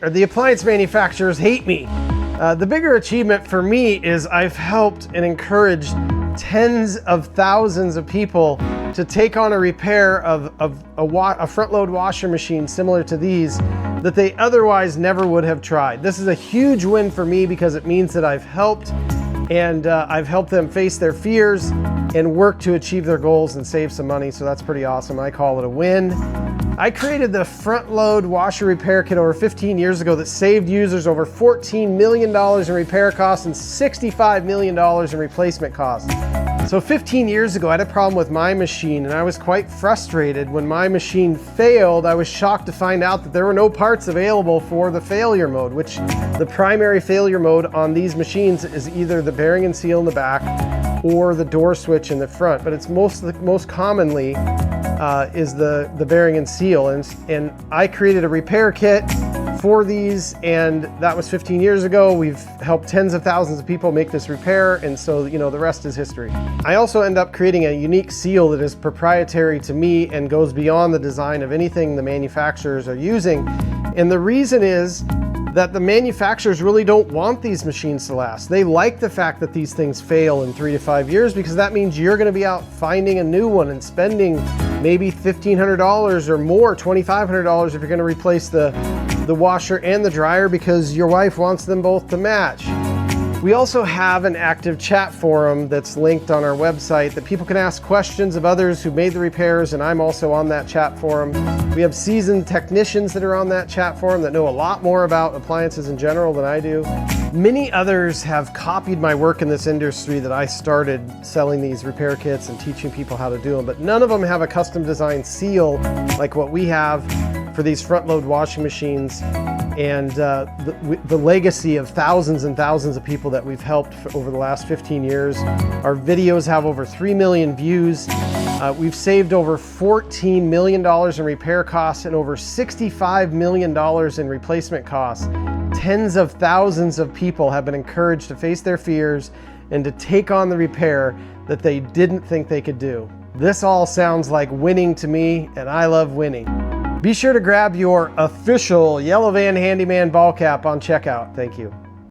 The appliance manufacturers hate me. The bigger achievement for me is I've helped and encouraged tens of thousands of people to take on a repair of a front-load washer machine similar to these that they otherwise never would have tried. This is a huge win for me because it means that I've helped them face their fears and work to achieve their goals and save some money, so that's pretty awesome. I call it a win. I created the front-load washer repair kit over 15 years ago that saved users over $14 million in repair costs and $65 million in replacement costs. So 15 years ago, I had a problem with my machine and I was quite frustrated. When my machine failed, I was shocked to find out that there were no parts available for the failure mode, which the primary failure mode on these machines is either the bearing and seal in the back or the door switch in the front, but it's most commonly is the bearing and seal. And I created a repair kit for these, and that was 15 years ago. We've helped tens of thousands of people make this repair, and so, you know, the rest is history. I also end up creating a unique seal that is proprietary to me and goes beyond the design of anything the manufacturers are using. And the reason is that the manufacturers really don't want these machines to last. They like the fact that these things fail in 3 to 5 years because that means you're going to be out finding a new one and spending maybe $1,500 or more, $2,500 if you're going to replace the washer and the dryer because your wife wants them both to match. We also have an active chat forum that's linked on our website that people can ask questions of others who made the repairs, and I'm also on that chat forum. We have seasoned technicians that are on that chat forum that know a lot more about appliances in general than I do. Many others have copied my work in this industry that I started selling these repair kits and teaching people how to do them, but none of them have a custom designed seal like what we have for these front-load washing machines, and the legacy of thousands and thousands of people that we've helped over the last 15 years. Our videos have over 3 million views. We've saved over $14 million in repair costs and over $65 million in replacement costs. Tens of thousands of people have been encouraged to face their fears and to take on the repair that they didn't think they could do. This all sounds like winning to me, and I love winning. Be sure to grab your official Yellow Van Handyman ball cap on checkout. Thank you.